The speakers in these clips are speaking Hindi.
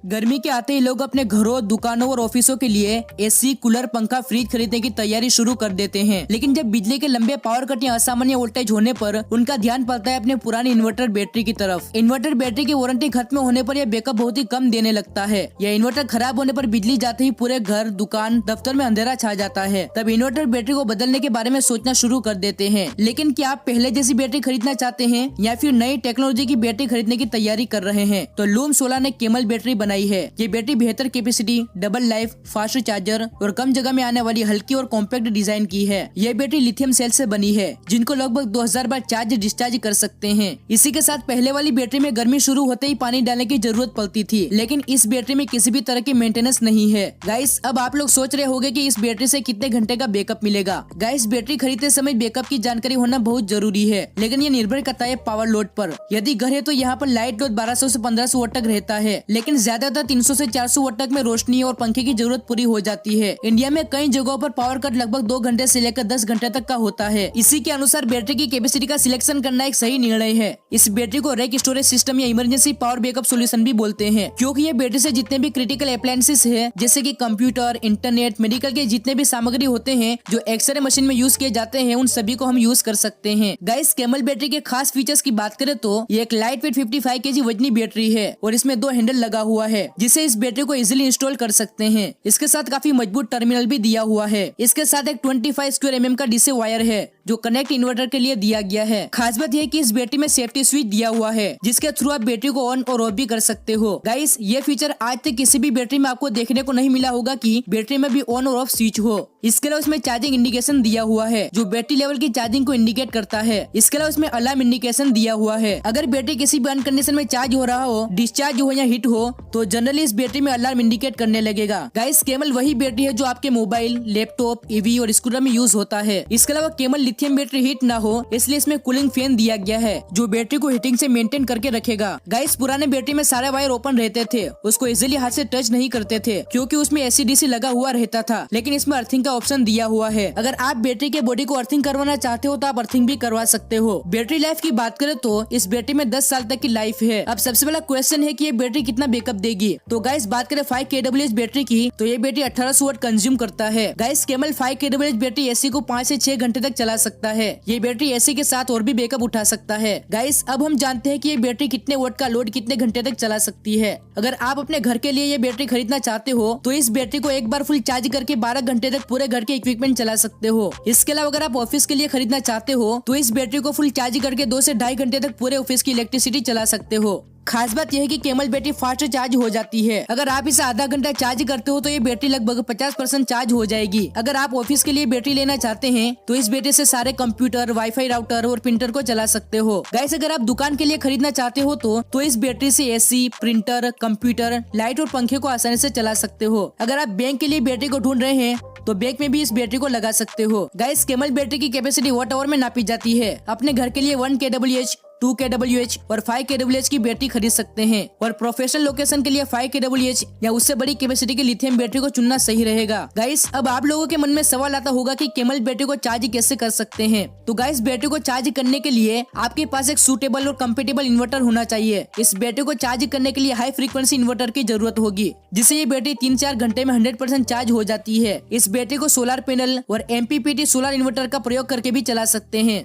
गर्मी के आते ही लोग अपने घरों, दुकानों और ऑफिसों के लिए एसी, कूलर, पंखा, फ्रिज खरीदने की तैयारी शुरू कर देते हैं। लेकिन जब बिजली के लंबे पावर कट या असामान्य वोल्टेज होने पर उनका ध्यान पड़ता है अपने पुरानी इन्वर्टर बैटरी की तरफ। इन्वर्टर बैटरी की वारंटी खत्म होने पर यह बैकअप बहुत ही कम देने लगता है। यह इन्वर्टर खराब होने पर बिजली जाते ही पूरे घर, दुकान, दफ्तर में अंधेरा छा जाता है। तब इन्वर्टर बैटरी को बदलने के बारे में सोचना शुरू कर देते हैं। लेकिन क्या आप पहले जैसी बैटरी खरीदना चाहते हैं या फिर नई टेक्नोलॉजी की बैटरी खरीदने की तैयारी कर रहे हैं? तो लूम सोलर ने केमल बैटरी बनाई है। ये बैटरी बेहतर capacity, double life, fast charger और कम जगह में आने वाली हल्की और कॉम्पैक्ट डिजाइन की है। यह बैटरी लिथियम सेल से बनी है, जिनको लगभग 2000 बार चार्ज डिस्चार्ज कर सकते हैं। इसी के साथ पहले वाली बैटरी में गर्मी शुरू होते ही पानी डालने की जरूरत पड़ती थी, लेकिन इस बैटरी में किसी भी तरह की मेंटेनेंस नहीं है। गाइस, अब आप लोग सोच रहे होंगे कि इस बैटरी से कितने घंटे का बैकअप मिलेगा। गाइस, बैटरी खरीदते समय बैकअप की जानकारी होना बहुत जरूरी है, लेकिन ये निर्भर करता है पावर लोड पर। यदि घर है तो यहाँ पर लाइट लोड 1200 से 1500 वाट तक रहता है, लेकिन ज्यादातर 300 से 400 वाट तक में रोशनी और पंखे की जरूरत पूरी हो जाती है। इंडिया में कई जगहों पर पावर कट लगभग 2 घंटे से लेकर 10 घंटे तक का होता है। इसी के अनुसार बैटरी की कैपेसिटी का सिलेक्शन करना एक सही निर्णय है। इस बैटरी को रैक स्टोरेज सिस्टम या इमरजेंसी पावर बैकअप सोल्यूशन भी बोलते हैं, क्योंकि ये बैटरी से जितने भी क्रिटिकल अप्लायंसेस है, जैसे कि कंप्यूटर, इंटरनेट, मेडिकल के जितने भी सामग्री होते हैं जो एक्सरे मशीन में यूज किए जाते हैं, उन सभी को हम यूज कर सकते हैं। गाइस, केमल बैटरी के खास फीचर्स की बात करें तो ये एक लाइट वेट 55 kg वजनी बैटरी है और इसमें 2 हैंडल लगा हुआ है, जिससे इस बैटरी को इजीली इंस्टॉल कर सकते हैं। इसके साथ काफी मजबूत टर्मिनल भी दिया हुआ है। इसके साथ एक 25 स्क्वायर mm का डीसी वायर है जो कनेक्ट इन्वर्टर के लिए दिया गया है। खास बात यह कि इस बैटरी में सेफ्टी स्विच दिया हुआ है, जिसके थ्रू आप बैटरी को ऑन और ऑफ भी कर सकते हो। गाइस, ये फीचर आज तक किसी भी बैटरी में आपको देखने को नहीं मिला होगा कि बैटरी में भी ऑन और ऑफ स्विच हो। इसके अलावा इसमें चार्जिंग इंडिकेशन दिया हुआ है जो बैटरी लेवल की चार्जिंग को इंडिकेट करता है। इसके अलावा इसमें अलार्म इंडिकेशन दिया हुआ है। अगर बैटरी किसी भी कंडीशन में चार्ज हो रहा हो, डिस्चार्ज हो या हिट हो, तो जनरली इस बैटरी में अलार्म इंडिकेट करने लगेगा। गाइस, केमल वही बैटरी है जो आपके मोबाइल, लैपटॉप, ईवी और स्कूटर में यूज होता है। इसके अलावा केमल लिथियम बैटरी हीट ना हो, इसलिए इसमें कूलिंग फैन दिया गया है जो बैटरी को हीटिंग से मेंटेन करके रखेगा। गाइस, पुराने बैटरी में सारे वायर ओपन रहते थे, उसको इजीली हाथ से टच नहीं करते थे क्योंकि उसमें एसी-डीसी लगा हुआ रहता था, लेकिन इसमें अर्थिंग का ऑप्शन दिया हुआ है। अगर आप बैटरी के बॉडी को अर्थिंग करवाना चाहते हो तो आप अर्थिंग भी करवा सकते हो। बैटरी लाइफ की बात करें तो इस बैटरी में 10 साल तक की लाइफ है। अब सबसे बड़ा क्वेश्चन है कि ये बैटरी कितना बैकअप देगी। तो गाइस, बात करें 5 kWh बैटरी की, तो ये बैटरी 1800 वाट कंज्यूम करता है। Guys, camel 5 kWh battery AC को 5 से 6 घंटे तक चला सकता है। ये बैटरी एसी के साथ और भी बैकअप उठा सकता है। गाइस, अब हम जानते हैं कि ये बैटरी कितने वोल्ट का लोड कितने घंटे तक चला सकती है। अगर आप अपने घर के लिए ये बैटरी खरीदना चाहते हो तो इस बैटरी को एक बार फुल चार्ज करके 12 घंटे तक पूरे घर के इक्विपमेंट चला सकते हो। इसके अलावा अगर आप ऑफिस के लिए खरीदना चाहते हो तो इस बैटरी को फुल चार्ज करके 2 से 2.5 घंटे तक पूरे ऑफिस की इलेक्ट्रिसिटी चला सकते हो। खास बात यह है कि केमल बैटरी फास्ट चार्ज हो जाती है। अगर आप इसे आधा घंटा चार्ज करते हो तो ये बैटरी लगभग 50% चार्ज हो जाएगी। अगर आप ऑफिस के लिए बैटरी लेना चाहते हैं तो इस बैटरी से सारे कंप्यूटर, वाईफाई राउटर और प्रिंटर को चला सकते हो। गाइस, अगर आप दुकान के लिए खरीदना चाहते हो तो इस बैटरी से एसी, प्रिंटर, कंप्यूटर, लाइट और पंखे को आसानी से चला सकते हो। अगर आप बैंक के लिए बैटरी को ढूंढ रहे हैं तो बैंक में भी इस बैटरी को लगा सकते हो। गाइस, केमल बैटरी की कैपेसिटी वॉट आवर में नापी जाती है। अपने घर के लिए 1 kWh, 2 kWh और 5 kWh की बैटरी खरीद सकते हैं और प्रोफेशनल लोकेशन के लिए 5 kWh या उससे बड़ी कैपेसिटी की लिथियम बैटरी को चुनना सही रहेगा। गाइस, अब आप लोगों के मन में सवाल आता होगा कि केमल बैटरी को चार्ज कैसे कर सकते हैं। तो गाइस, बैटरी को चार्ज करने के लिए आपके पास एक सूटेबल और कंपेटेबल इन्वर्टर होना चाहिए। इस बैटरी को चार्ज करने के लिए हाई फ्रीक्वेंसी इन्वर्टर की जरूरत होगी, जिससे ये बैटरी 3-4 घंटे में 100% चार्ज हो जाती है। इस बैटरी को सोलर पैनल और MPPT सोलर इन्वर्टर का प्रयोग करके भी चला सकते हैं।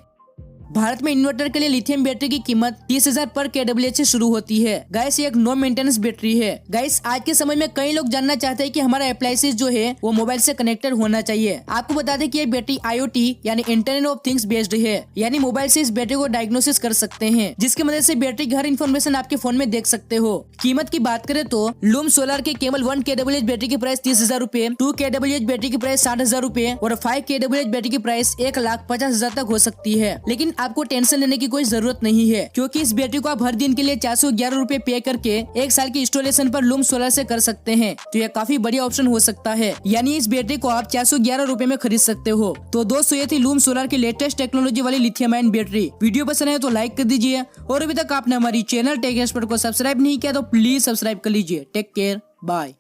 भारत में इन्वर्टर के लिए लिथियम बैटरी की कीमत 30,000 पर kWh से शुरू होती है। गाइस, ये एक नो मेंटेनेंस बैटरी है। गाइस, आज के समय में कई लोग जानना चाहते हैं कि हमारा अप्लायंसेस जो है वो मोबाइल से कनेक्टेड होना चाहिए। आपको बता दें कि ये बैटरी IoT यानी इंटरनेट ऑफ थिंग्स बेस्ड है, यानी मोबाइल से इस बैटरी को डायग्नोसिस कर सकते हैं, जिसकी मदद से बैटरी की हर इन्फॉर्मेशन आपके फोन में देख सकते हो। कीमत की बात करें तो लूम सोलर के केवल 1 kWh बैटरी की प्राइस 30,000 रूपए, 2 kWh बैटरी की प्राइस 60,000 रूपए और 5 kWh बैटरी की प्राइस 1,50,000 तक हो सकती है। लेकिन आपको टेंशन लेने की कोई जरूरत नहीं है, क्योंकि इस बैटरी को आप हर दिन के लिए 411 रूपए पे करके 1 साल की इंस्टॉलेशन पर लूम सोलर से कर सकते हैं। तो यह काफी बढ़िया ऑप्शन हो सकता है, यानी इस बैटरी को आप 411 रूपए में खरीद सकते हो। तो दोस्तों, ये थी लूम सोलर की लेटेस्ट टेक्नोलॉजी वाली लिथियम आयन बैटरी। वीडियो पसंद है तो लाइक कर दीजिए और अभी तक आपने हमारी चैनल टेक एक्सपर्ट को सब्सक्राइब नहीं किया तो प्लीज सब्सक्राइब कर लीजिए। Take care, bye.